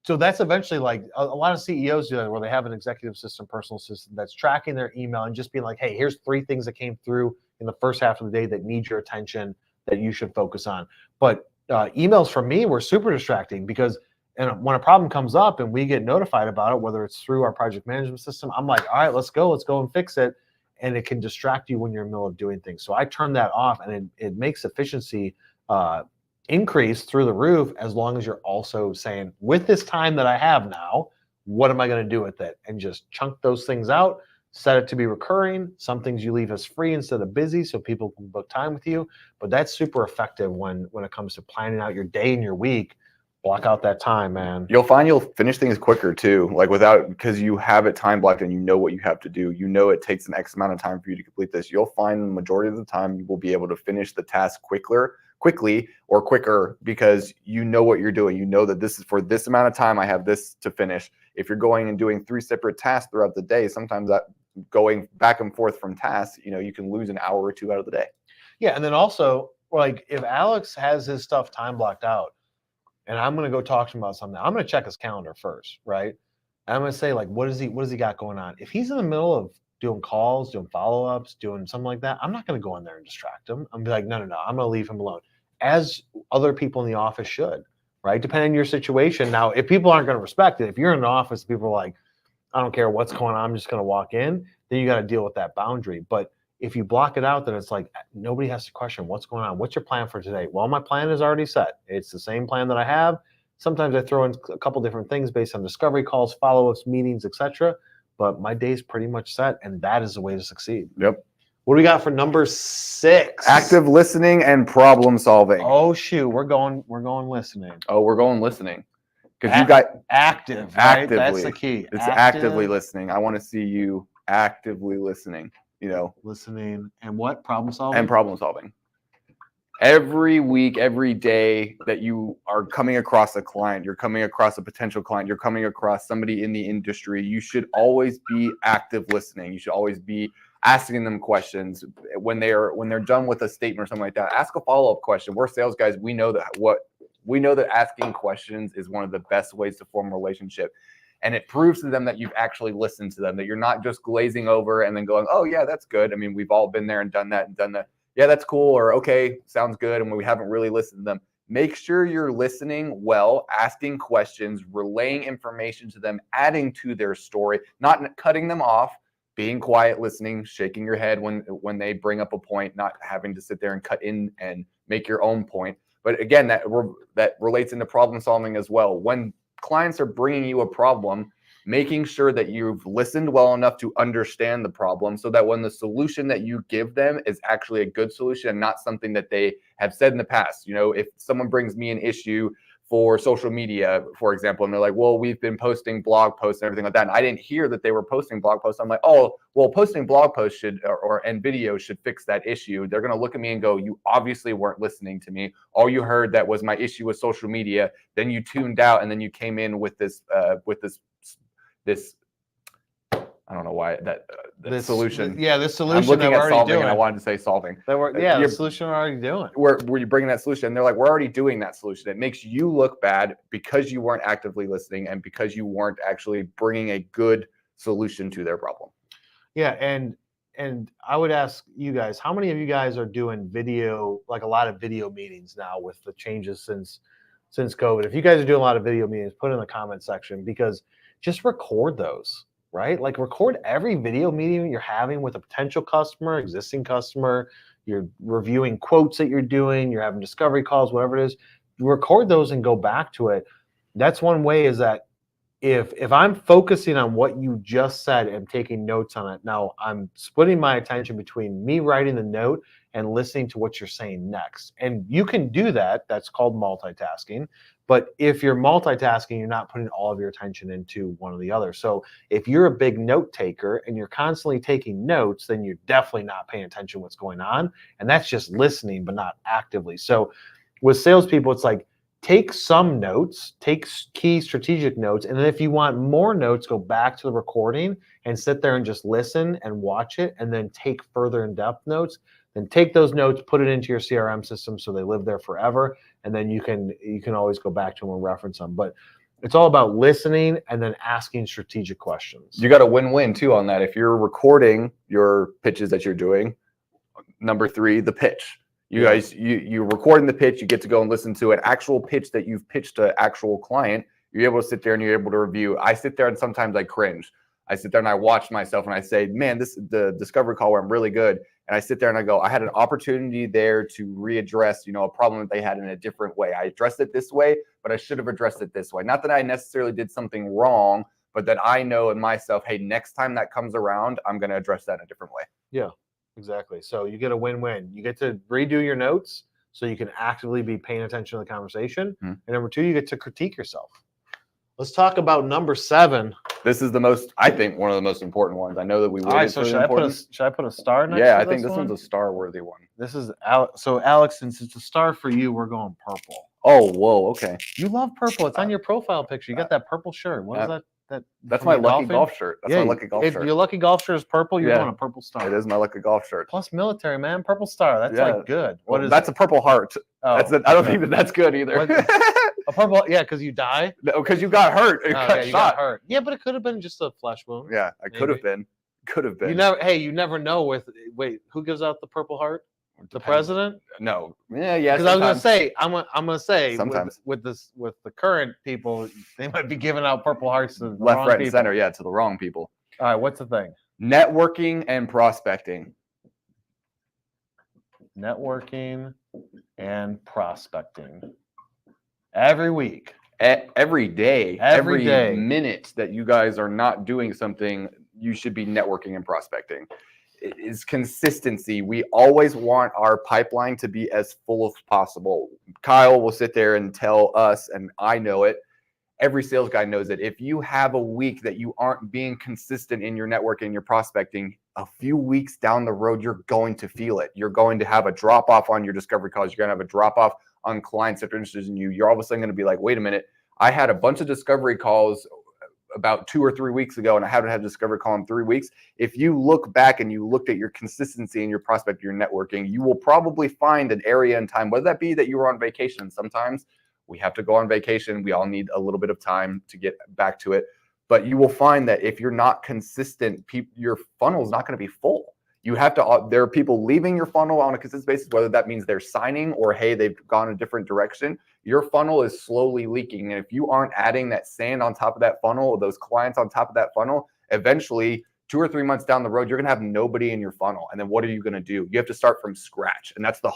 So that's eventually like a lot of CEOs do that, where they have an executive assistant, personal assistant that's tracking their email and just being like, hey, here's 3 things that came through in the first half of the day that need your attention that you should focus on. But emails from me were super distracting because when a problem comes up and we get notified about it, whether it's through our project management system, I'm like, all right, let's go and fix it. And it can distract you when you're in the middle of doing things. So I turn that off, and it makes efficiency increase through the roof, as long as you're also saying, with this time that I have now, what am I going to do with it? And just chunk those things out, set it to be recurring. Some things you leave as free instead of busy so people can book time with you. But that's super effective when it comes to planning out your day and your week. Block out that time, man. You'll find you'll finish things quicker too, like because you have it time blocked and you know what you have to do. You know it takes an X amount of time for you to complete this. You'll find the majority of the time you will be able to finish the task quickly or quicker, because you know what you're doing. You know that this is for this amount of time, I have this to finish. If you're going and doing 3 separate tasks throughout the day, sometimes that going back and forth from tasks, you can lose an hour or 2 out of the day. Yeah, and then also, like, if Alex has his stuff time blocked out and I'm going to go talk to him about something, I'm going to check his calendar first, right? And I'm going to say, like, what does he got going on? If he's in the middle of doing calls, doing follow-ups, doing something like that, I'm not going to go in there and distract him. I'm going to be like, no, I'm going to leave him alone, as other people in the office should, right? Depending on your situation. Now, if people aren't going to respect it, if you're in an office, people are like, I don't care what's going on, I'm just going to walk in, then you got to deal with that boundary. But if you block it out, then it's like nobody has to question what's going on. What's your plan for today? Well, my plan is already set. It's the same plan that I have. Sometimes I throw in a couple different things based on discovery calls, follow-ups, meetings, etc. But my day's pretty much set, and that is the way to succeed. Yep. What do we got for number 6? Active listening and problem solving. Oh shoot, we're going listening. Oh, we're going listening. Because you got active, right? actively. That's the key. It's actively listening. I want to see you actively listening. Listening and what? Problem solving? And problem solving. Every week, every day that you are coming across a client, you're coming across a potential client, you're coming across somebody in the industry, you should always be active listening. You should always be asking them questions. When they're done with a statement or something like that, ask a follow-up question. We're sales guys. We know that asking questions is one of the best ways to form a relationship. And it proves to them that you've actually listened to them, that you're not just glazing over and then going, oh, yeah, that's good. I mean, we've all been there and done that. Yeah, that's cool. Or, okay, sounds good. And we haven't really listened to them. Make sure you're listening well, asking questions, relaying information to them, adding to their story, not cutting them off, being quiet, listening, shaking your head when they bring up a point, not having to sit there and cut in and make your own point. But again, that relates into problem solving as well. When clients are bringing you a problem, making sure that you've listened well enough to understand the problem, so that when the solution that you give them is actually a good solution and not something that they have said in the past. If someone brings me an issue for social media, for example, and they're like, well, we've been posting blog posts and everything like that, and I didn't hear that they were posting blog posts. I'm like, oh, well, posting blog posts and videos should fix that issue. They're going to look at me and go, you obviously weren't listening to me. All you heard that was my issue with social media. Then you tuned out, and then you came in with this I don't know why this solution. Yeah, this solution. I'm looking that at we're already solving, doing. and I wanted to say solving. The solution we're already doing. Where you're bringing that solution, and they're like, we're already doing that solution. It makes you look bad because you weren't actively listening and because you weren't actually bringing a good solution to their problem. Yeah, and I would ask you guys, how many of you guys are doing video, like a lot of video meetings now with the changes since COVID? If you guys are doing a lot of video meetings, put it in the comment section, because just record those. Right? Like, record every video meeting you're having with a potential customer, existing customer, you're reviewing quotes that you're doing, you're having discovery calls, whatever it is. You record those and go back to it. That's one way, is that if I'm focusing on what you just said and taking notes on it, now I'm splitting my attention between me writing the note and listening to what you're saying next. And you can do that. That's called multitasking. But if you're multitasking, you're not putting all of your attention into one or the other. So if you're a big note taker and you're constantly taking notes, then you're definitely not paying attention to what's going on. And that's just listening, but not actively. So with salespeople, it's like, take some notes, take key strategic notes, and then if you want more notes, go back to the recording and sit there and just listen and watch it, and then take further in-depth notes. Then take those notes, put it into your CRM system so they live there forever, and then you can always go back to them and reference them. But it's all about listening and then asking strategic questions. You got a win-win too on that. If you're recording your pitches that you're doing, number 3, the pitch. You guys, you're recording the pitch, you get to go and listen to an actual pitch that you've pitched to an actual client. You're able to sit there and you're able to review. I sit there and sometimes I cringe. I sit there and I watch myself and I say, man, the discovery call went really good. And I sit there and I go, I had an opportunity there to readdress, a problem that they had in a different way. I addressed it this way, but I should have addressed it this way. Not that I necessarily did something wrong, but that I know in myself, hey, next time that comes around, I'm going to address that in a different way. Yeah. Exactly. So you get a win-win. You get to redo your notes so you can actively be paying attention to the conversation. And number 2, you get to critique yourself. Let's talk about number 7. This is I think one of the most important ones. I know that we All right, so should I put a star next to Yeah, I this think this one? one's a star-worthy one. This is Alex, since it's a star for you, we're going purple. Oh, whoa, okay. You love purple. It's on your profile picture. You got that purple shirt. What is that? That's from my your lucky golfing? golf shirt. That's my lucky golf If shirt. your lucky golf shirt is purple, you're Yeah. going a purple star. It is my lucky golf shirt. Plus military, man. Purple star. That's Yeah. like good. Well, What is that's a Purple Heart. Oh, I don't think that's good either. a purple? Yeah, because you die. Because you got hurt. You Oh, got yeah, you shot. got hurt. Yeah, but it could have been just a flesh wound. Yeah, I could have been. Could have been. You never know with. Wait, who gives out the Purple Heart? The president? No. Yeah. Because I was gonna say, Sometimes. with the current people, they might be giving out Purple Hearts to the Left, wrong right, people. and center. Yeah, to the wrong people. All right, what's the thing? Networking and prospecting. Networking and prospecting. Every week. Every day. Every day. minute that you guys are not doing something, you should be networking and prospecting. It is consistency. We always want our pipeline to be as full as possible. Kyle will sit there and tell us, and I know it, every sales guy knows it. If you have a week that you aren't being consistent in your networking and your prospecting, a few weeks down the road, you're going to feel it. You're going to have a drop off on your discovery calls. You're going to have a drop off on clients that are interested in you. You're all of a sudden going to be like, wait a minute, I had a bunch of discovery calls about 2 or 3 weeks ago, and I haven't had a discovery call in 3 weeks. If you look back and you looked at your consistency in your prospect, your networking, you will probably find an area in time, whether that be that you were on vacation. Sometimes we have to go on vacation. We all need a little bit of time to get back to it. But you will find that if you're not consistent, your funnel is not going to be full. You have to, there are people leaving your funnel on a consistent basis, whether that means they're signing or, hey, they've gone a different direction. Your funnel is slowly leaking. And if you aren't adding that sand on top of that funnel, or those clients on top of that funnel, eventually 2 or 3 months down the road, you're going to have nobody in your funnel. And then what are you going to do? You have to start from scratch. And that is the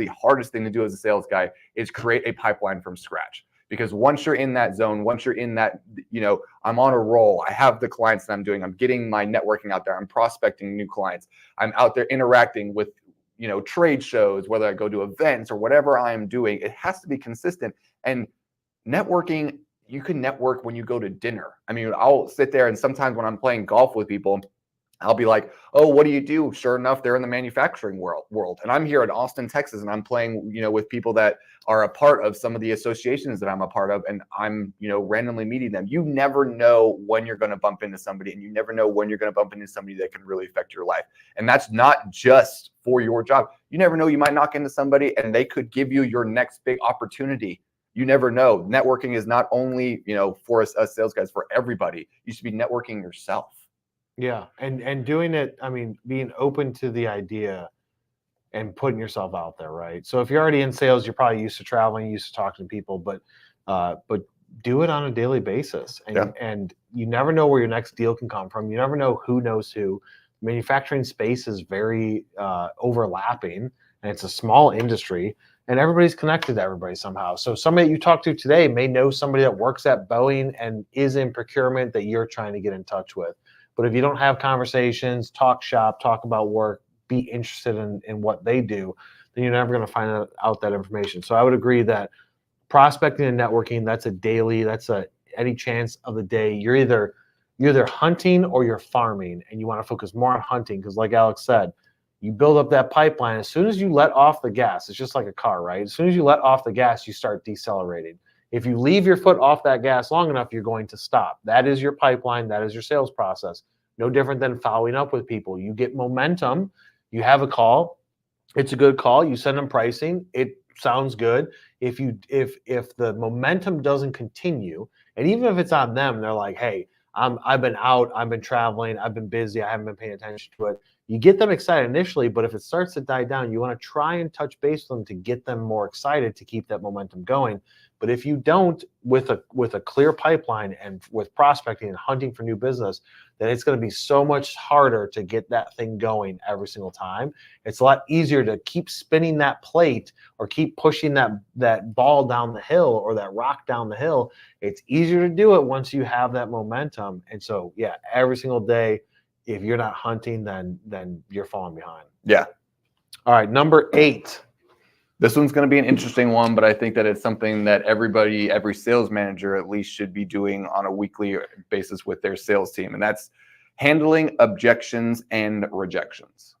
hardest thing to do as a sales guy, is create a pipeline from scratch. Because once you're in that zone, once you're in that, I'm on a roll, I have the clients that I'm doing, I'm getting my networking out there, I'm prospecting new clients, I'm out there interacting with, trade shows, whether I go to events or whatever I'm doing, it has to be consistent. And networking, you can network when you go to dinner. I mean, I'll sit there and sometimes when I'm playing golf with people, I'll be like, oh, what do you do? Sure enough, they're in the manufacturing world. And I'm here in Austin, Texas, and I'm playing, with people that are a part of some of the associations that I'm a part of. And I'm, randomly meeting them. You never know when you're going to bump into somebody, and you never know when you're going to bump into somebody that can really affect your life. And that's not just for your job. You never know. You might knock into somebody and they could give you your next big opportunity. You never know. Networking is not only, for us sales guys, for everybody. You should be networking yourself. Yeah, and doing it, I mean, being open to the idea and putting yourself out there, right? So if you're already in sales, you're probably used to traveling, used to talking to people, but do it on a daily basis. And you never know where your next deal can come from. You never know who knows who. Manufacturing space is very overlapping, and it's a small industry. and everybody's connected to everybody somehow. So somebody that you talk to today may know somebody that works at Boeing and is in procurement that you're trying to get in touch with. But if you don't have conversations, talk shop, talk about work, be interested in what they do, then you're never going to find out that information. So I would agree that prospecting and networking, that's a daily, that's a any chance of the day. You're either hunting or you're farming, and you want to focus more on hunting because, like Alex said, you build up that pipeline. As soon as you let off the gas, it's just like a car, right? As soon as you let off the gas, you start decelerating. If you leave your foot off that gas long enough, you're going to stop. That is your pipeline. That is your sales process. No different than following up with people. You get momentum. You have a call. It's a good call. You send them pricing. It sounds good. If the momentum doesn't continue, and even if it's on them, they're like, hey, I've been out, I've been traveling, I've been busy, I haven't been paying attention to it. You get them excited initially, but if it starts to die down, you want to try and touch base with them to get them more excited to keep that momentum going. But if you don't, with a clear pipeline and with prospecting and hunting for new business, then it's going to be so much harder to get that thing going every single time. It's a lot easier to keep spinning that plate or keep pushing that ball down the hill or that rock down the hill. It's easier to do it once you have that momentum. And so, yeah, every single day, if you're not hunting, then you're falling behind. Yeah. All right, number 8. This one's going to be an interesting one, but I think that it's something that every sales manager at least should be doing on a weekly basis with their sales team, and that's handling objections and rejections.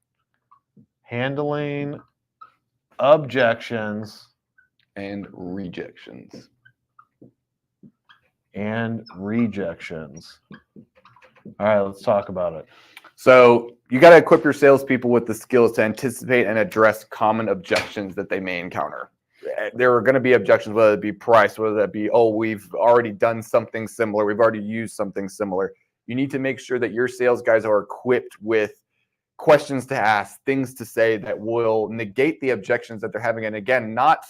Handling objections and rejections. All right, let's talk about it. So you got to equip your salespeople with the skills to anticipate and address common objections that they may encounter. There are going to be objections, whether it be price, whether that be, oh, we've already done something similar, we've already used something similar. You need to make sure that your sales guys are equipped with questions to ask, things to say that will negate the objections that they're having. And again, not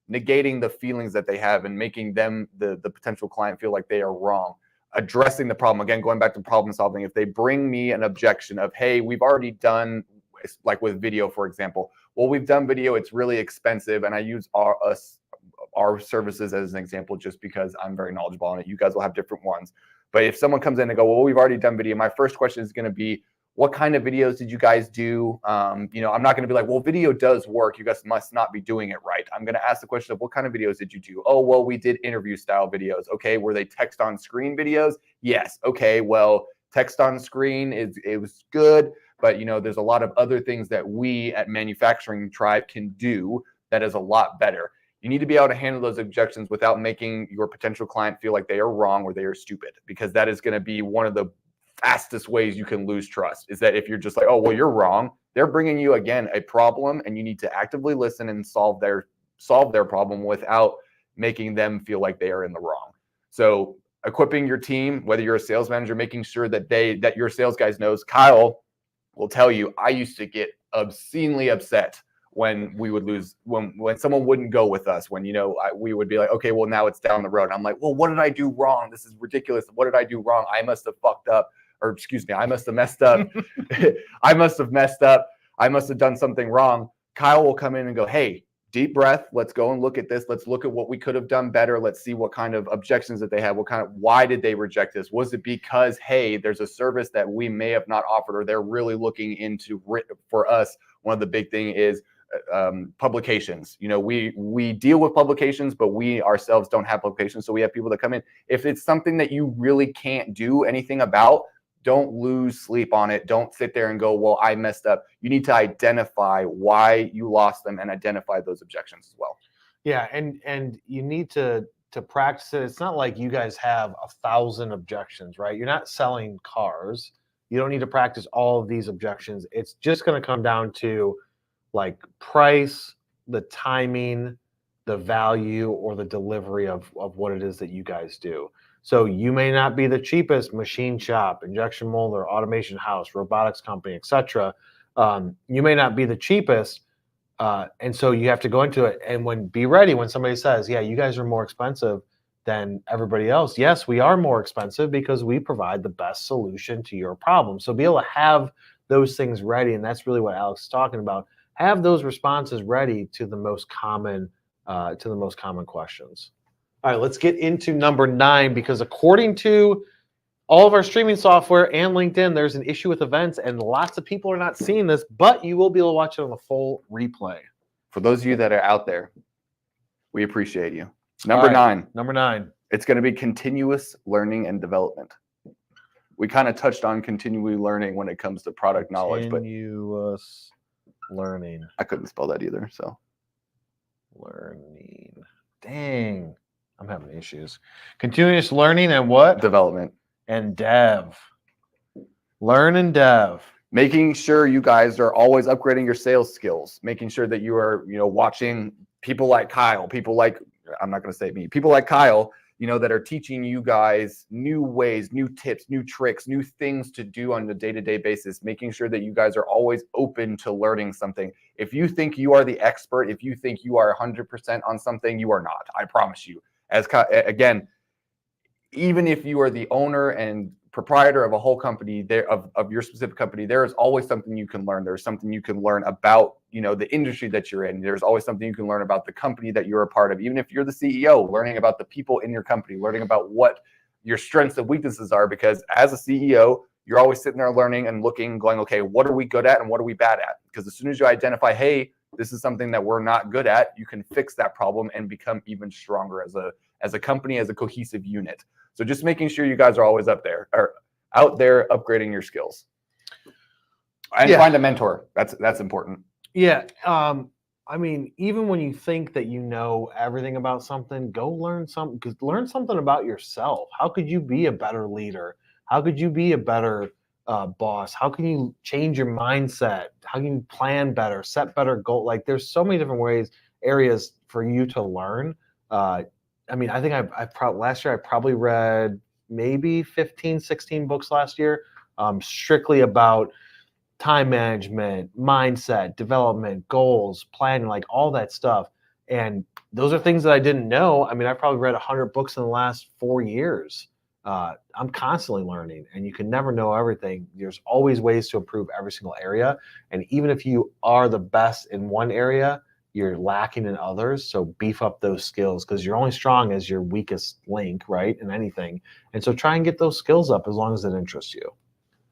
negating the feelings that they have and making them, the potential client, feel like they are wrong. Addressing the problem. Again, going back to problem solving. If they bring me an objection of, hey, we've already done, like with video, for example, well, we've done video, it's really expensive, and I use our services as an example just because I'm very knowledgeable on it. You guys will have different ones. But if someone comes in and go, well, we've already done video, my first question is going to be, what kind of videos did you guys do? I'm not going to be like, well, video does work, you guys must not be doing it right. I'm going to ask the question of, what kind of videos did you do? Oh, well, we did interview style videos. Okay, were they text on screen videos? Yes. Okay, well, text on screen it was good, but there's a lot of other things that we at Manufacturing Tribe can do that is a lot better. You need to be able to handle those objections without making your potential client feel like they are wrong or they are stupid, because that is going to be one of the fastest ways you can lose trust. Is that if you're just like, oh, well, you're wrong, they're bringing you, again, a problem, and you need to actively listen and solve their problem without making them feel like they are in the wrong. So equipping your team, whether you're a sales manager, making sure that your sales guys knows. Kyle will tell you, I used to get obscenely upset when we would lose, when someone wouldn't go with us, when we would be like, okay, well, now it's down the road. I'm like, well, what did I do wrong? This is ridiculous. What did I do wrong? I must have fucked up. Or excuse me, I must have messed up. I must have messed up. I must have done something wrong. Kyle will come in and go, hey, deep breath. Let's go and look at this. Let's look at what we could have done better. Let's see what kind of objections that they have. Why did they reject this? Was it because, hey, there's a service that we may have not offered, or they're really looking into, for us, one of the big thing is publications. We deal with publications, but we ourselves don't have publications. So we have people that come in. If it's something that you really can't do anything about, don't lose sleep on it. Don't sit there and go, well, I messed up. You need to identify why you lost them and identify those objections as well. Yeah, and you need to practice it. It's not like you guys have 1,000 objections, right? You're not selling cars. You don't need to practice all of these objections. It's just going to come down to like price, the timing, the value, or the delivery of what it is that you guys do. So you may not be the cheapest machine shop, injection molder, automation house, robotics company, etc. You may not be the cheapest, and so you have to go into it and be ready when somebody says, yeah, you guys are more expensive than everybody else. Yes, we are more expensive because we provide the best solution to your problem. So be able to have those things ready, and that's really what Alex is talking about. have those responses ready to the most common questions. All right, let's get into number 9, because according to all of our streaming software and LinkedIn, there's an issue with events, and lots of people are not seeing this, but you will be able to watch it on the full replay. For those of you that are out there, we appreciate you. Number 9. Number 9. It's going to be continuous learning and development. We kind of touched on continually learning when it comes to product knowledge, but Continuous learning. I couldn't spell that either. So Learning. Dang. I'm having issues. Continuous learning and what? development. And dev. Learn and dev. Making sure you guys are always upgrading your sales skills, making sure that you are, watching people like Kyle, I'm not going to say me, people like Kyle, that are teaching you guys new ways, new tips, new tricks, new things to do on a day-to-day basis, making sure that you guys are always open to learning something. If you think you are the expert, if you think you are 100% on something, you are not. I promise you. Again, even if you are the owner and proprietor of a whole company, of your specific company, there is always something you can learn. There's something you can learn about, the industry that you're in. There's always something you can learn about the company that you're a part of. Even if you're the CEO, learning about the people in your company, learning about what your strengths and weaknesses are, because as a CEO, you're always sitting there learning and looking, going, okay, what are we good at and what are we bad at? Because as soon as you identify, hey, this is something that we're not good at, you can fix that problem and become even stronger as a company, as a cohesive unit. So just making sure you guys are always out there upgrading your skills. And find a mentor. That's important. Yeah. Even when you think that you know everything about something, go learn something, because learn something about yourself. How could you be a better leader? How could you be a better boss? How can you change your mindset? How can you plan better, set better goals? Like, there's so many different areas for you to learn. I think last year I probably read maybe 15, 16 books last year, strictly about time management, mindset, development, goals, planning, like all that stuff. And those are things that I didn't know. I probably read 100 books in the last 4 years. I'm constantly learning, and you can never know everything. There's always ways to improve every single area. And even if you are the best in one area, you're lacking in others. So beef up those skills, because you're only strong as your weakest link, right, in anything. And so try and get those skills up as long as it interests you.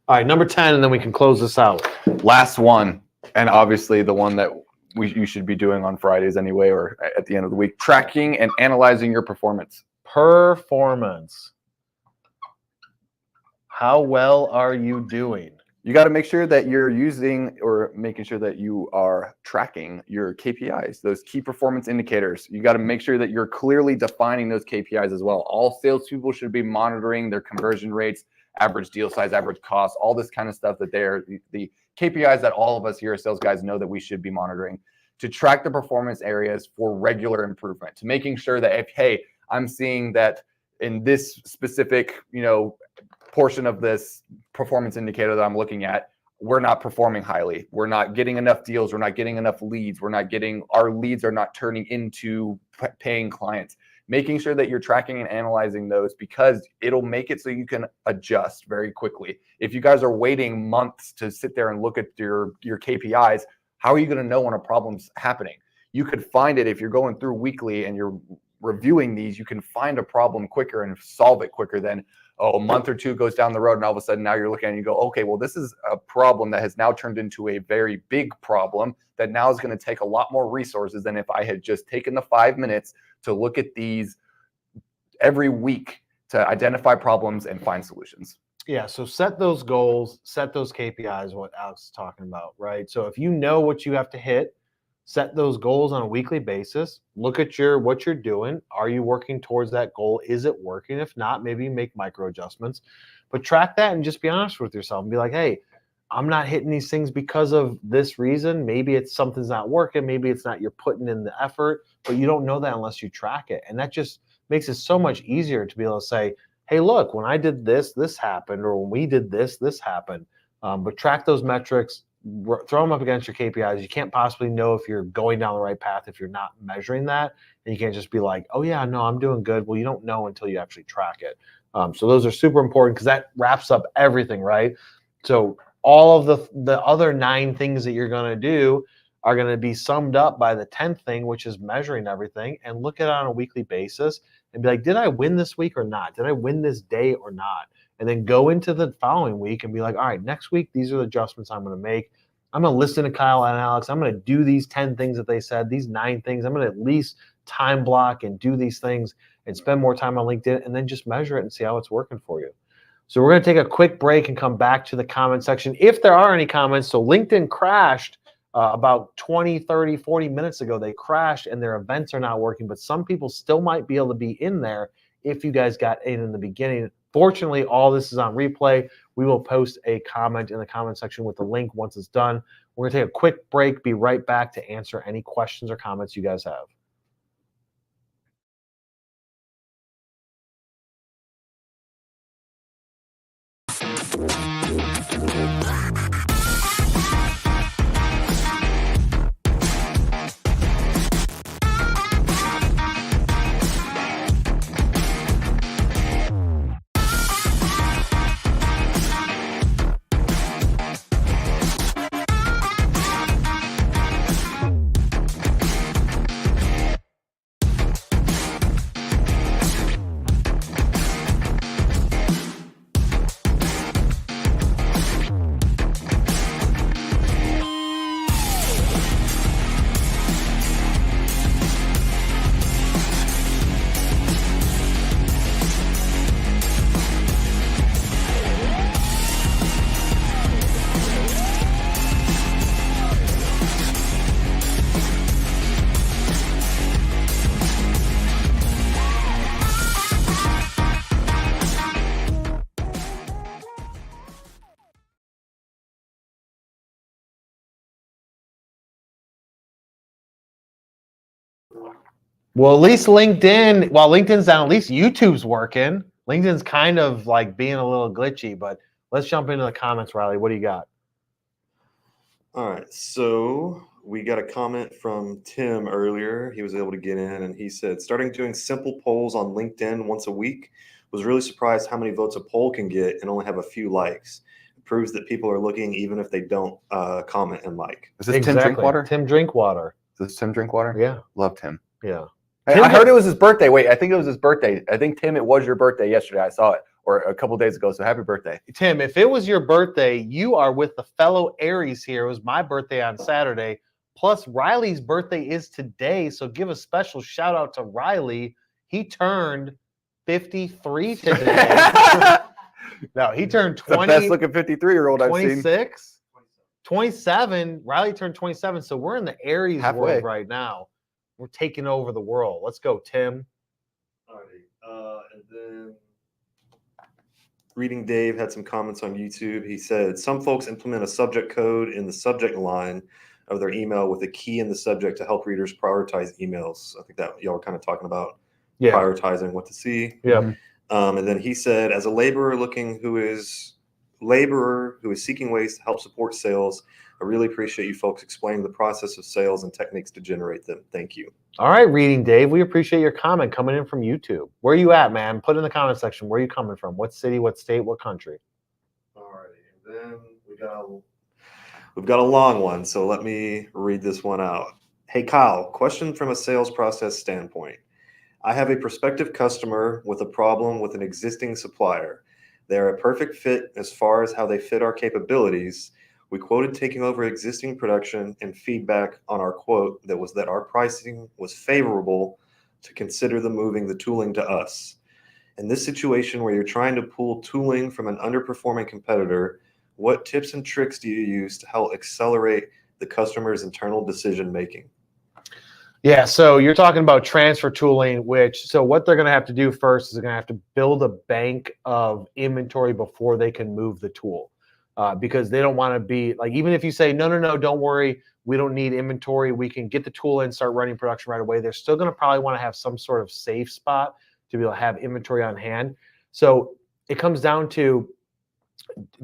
All right, number 10, and then we can close this out. Last one, and obviously the one that you should be doing on Fridays anyway, or at the end of the week, tracking and analyzing your performance. Performance. How well are you doing? You got to make sure that you're making sure that you are tracking your KPIs, those key performance indicators. You got to make sure that you're clearly defining those KPIs as well. All salespeople should be monitoring their conversion rates, average deal size, average cost, all this kind of stuff, that they're the KPIs that all of us here as sales guys know that we should be monitoring, to track the performance areas for regular improvement, to making sure that if, hey, I'm seeing that in this specific, portion of this performance indicator that I'm looking at, we're not performing highly. We're not getting enough deals. We're not getting enough leads. Our leads are not turning into paying clients. Making sure that you're tracking and analyzing those, because it'll make it so you can adjust very quickly. If you guys are waiting months to sit there and look at your KPIs, how are you going to know when a problem's happening? You could find it if you're going through weekly and you're reviewing these. You can find a problem quicker and solve it quicker than, a month or two goes down the road and all of a sudden now you're looking at it and you go, okay, well, this is a problem that has now turned into a very big problem that now is going to take a lot more resources than if I had just taken the 5 minutes to look at these every week to identify problems and find solutions. Yeah, so set those goals, set those KPIs, what Alex is talking about, right? So if you know what you have to hit, set those goals on a weekly basis. Look at what you're doing. Are you working towards that goal? Is it working? If not, maybe make micro adjustments. But track that and just be honest with yourself and be like, hey, I'm not hitting these things because of this reason. Maybe it's something's not working. Maybe it's not you're putting in the effort, but you don't know that unless you track it. And that just makes it so much easier to be able to say, hey, look, when I did this, this happened, or when we did this, this happened. But track those metrics, throw them up against your KPIs. You can't possibly know if you're going down the right path if you're not measuring that. And you can't just be like, oh yeah, no, I'm doing good. Well, you don't know until you actually track it. So those are super important, because that wraps up everything, right? So all of the other 9 things that you're going to do are going to be summed up by the 10th thing, which is measuring everything, and look at it on a weekly basis and be like, did I win this week or not? Did I win this day or not? And then go into the following week and be like, all right, next week, these are the adjustments I'm going to make. I'm going to listen to Kyle and Alex. I'm going to do these 10 things that they said, these 9 things. I'm going to at least time block and do these things and spend more time on LinkedIn, and then just measure it and see how it's working for you. So we're going to take a quick break and come back to the comment section if there are any comments. So LinkedIn crashed about 20, 30, 40 minutes ago. They crashed and their events are not working, but some people still might be able to be in there if you guys got in the beginning. Fortunately, all this is on replay. We will post a comment in the comment section with the link once it's done. We're going to take a quick break, be right back to answer any questions or comments you guys have. Well, at least LinkedIn, while LinkedIn's down, at least YouTube's working. LinkedIn's kind of like being a little glitchy, but let's jump into the comments, Riley. What do you got? All right, so we got a comment from Tim earlier. He was able to get in, and he said, starting doing simple polls on LinkedIn once a week. Was really surprised how many votes a poll can get and only have a few likes. It proves that people are looking even if they don't comment and like. Is this Tim Drinkwater? Tim Drinkwater. Is this Tim Drinkwater? Yeah. Love Tim. Yeah. Hey, I heard it was his birthday. Wait, I think it was his birthday. I think, Tim, it was your birthday yesterday. I saw it, or a couple days ago. So happy birthday. Tim, if it was your birthday, you are with the fellow Aries here. It was my birthday on Saturday. Plus, Riley's birthday is today. So give a special shout out to Riley. He turned 53 today. No, he turned 20. The best looking 53-year-old I've seen. 26, 27. Riley turned 27. So we're in the Aries Halfway. world right now. We're taking over the world. Let's go, Tim. Alrighty. And then Reading Dave had some comments on YouTube. He said, some folks implement a subject code in the subject line of their email with a key in the subject to help readers prioritize emails. I think that y'all were kind of talking about prioritizing what to see. Yeah. And then he said, as a laborer who is seeking ways to help support sales, I really appreciate you folks explaining the process of sales and techniques to generate them. Thank you. All right, Reading Dave, we appreciate your comment coming in from YouTube. Where are you at, man? Put in the comment section. Where are you coming from? What city, what state, what country? All righty. And then we've got a long one, so let me read this one out. Hey, Kyle, question from a sales process standpoint. I have a prospective customer with a problem with an existing supplier. They're a perfect fit as far as how they fit our capabilities. We quoted taking over existing production and feedback on our quote that was that our pricing was favorable to consider moving the tooling to us. In this situation where you're trying to pull tooling from an underperforming competitor, what tips and tricks do you use to help accelerate the customer's internal decision making? Yeah, so you're talking about transfer tooling, so what they're going to have to do first is they're going to have to build a bank of inventory before they can move the tool. Because they don't want to be like, even if you say, no, don't worry, we don't need inventory, we can get the tool in, start running production right away. They're still going to probably want to have some sort of safe spot to be able to have inventory on hand. So it comes down to,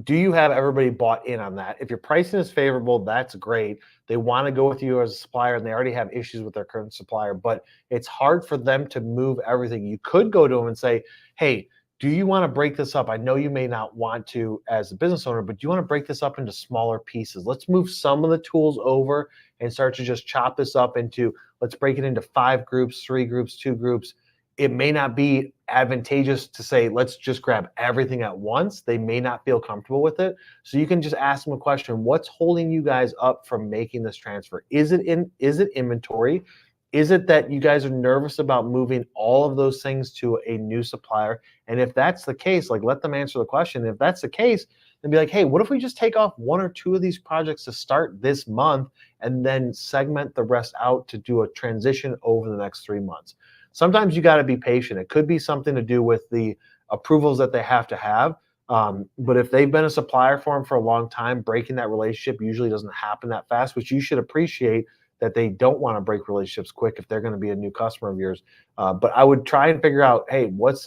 do you have everybody bought in on that? If your pricing is favorable, that's great. They want to go with you as a supplier and they already have issues with their current supplier, but it's hard for them to move everything. You could go to them and say, hey, do you want to break this up? I know you may not want to as a business owner, but do you want to break this up into smaller pieces? Let's move some of the tools over and start to just chop this up into, let's break it into 5 groups, 3 groups, 2 groups. It may not be advantageous to say, let's just grab everything at once. They may not feel comfortable with it. So you can just ask them a question. What's holding you guys up from making this transfer? Is it inventory? Is it that you guys are nervous about moving all of those things to a new supplier? And if that's the case, like, let them answer the question. If that's the case, then be like, hey, what if we just take off 1 or 2 of these projects to start this month and then segment the rest out to do a transition over the next 3 months? Sometimes you got to be patient. It could be something to do with the approvals that they have to have. But if they've been a supplier for them for a long time, breaking that relationship usually doesn't happen that fast, which you should appreciate, that they don't want to break relationships quick if they're going to be a new customer of yours. But I would try and figure out, hey, what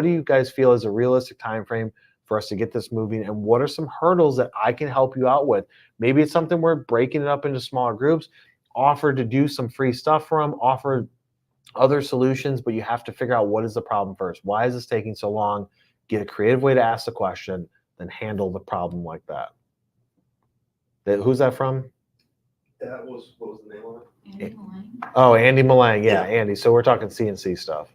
do you guys feel is a realistic time frame for us to get this moving, and what are some hurdles that I can help you out with? Maybe it's something where breaking it up into smaller groups, offer to do some free stuff for them, offer other solutions, but you have to figure out what is the problem first. Why is this taking so long? Get a creative way to ask the question, then handle the problem like that. Who's that from? That was, what was the name of it? Andy Milan. Oh, Andy Milan. Yeah, Yeah. Andy. So we're talking CNC stuff.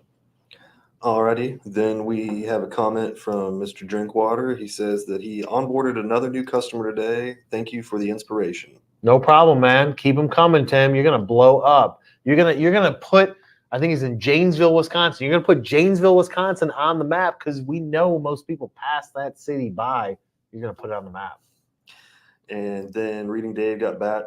Alrighty, then we have a comment from Mr. Drinkwater. He says that he onboarded another new customer today. Thank you for the inspiration. No problem, man. Keep them coming, Tim. You're gonna blow up. You're gonna put, I think he's in Janesville, Wisconsin. You're gonna put Janesville, Wisconsin on the map because we know most people pass that city by. You're gonna put it on the map. And then Reading Dave got back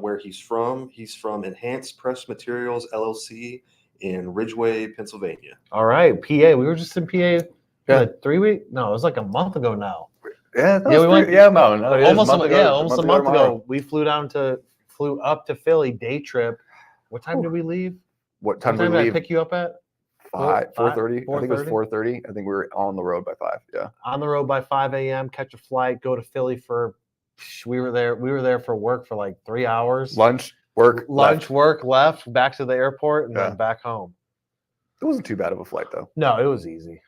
where he's from. He's from Enhanced Press Materials LLC in Ridgeway, Pennsylvania. All right, PA. We were just in PA. Like 3 weeks? No, it was like a month ago now. Yeah, Yeah, we went- Almost a month ago. We flew up to Philly, day trip. What time did we leave? What time What time did we did I leave? pick you up at? 4:30. I think it was 4:30? 4:30. I think we were on the road by 5. Yeah. On the road by 5 a.m., catch a flight, go to Philly for, we were there for work for like 3 hours. Lunch, work, left. work, left, back to the airport, and Yeah. then back home. It wasn't too bad of a flight though. No, it was easy.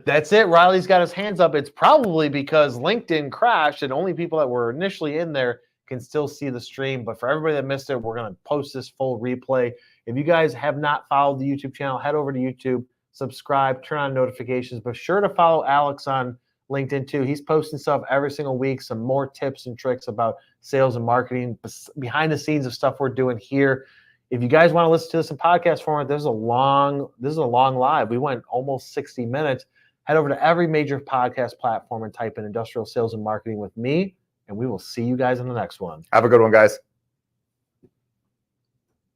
That's it. Riley's got his hands up. It's probably because LinkedIn crashed and only people that were initially in there can still see the stream. But for everybody that missed it, we're going to post this full replay. If you guys have not followed the YouTube channel, head over to YouTube, subscribe, turn on notifications, but sure to follow Alex on LinkedIn too. He's posting stuff every single week, some more tips and tricks about sales and marketing, behind the scenes of stuff we're doing here. If you guys want to listen to this in podcast format, this is a long live. We went almost 60 minutes. Head over to every major podcast platform and type in industrial sales and marketing with me, and we will see you guys in the next one. Have a good one, guys.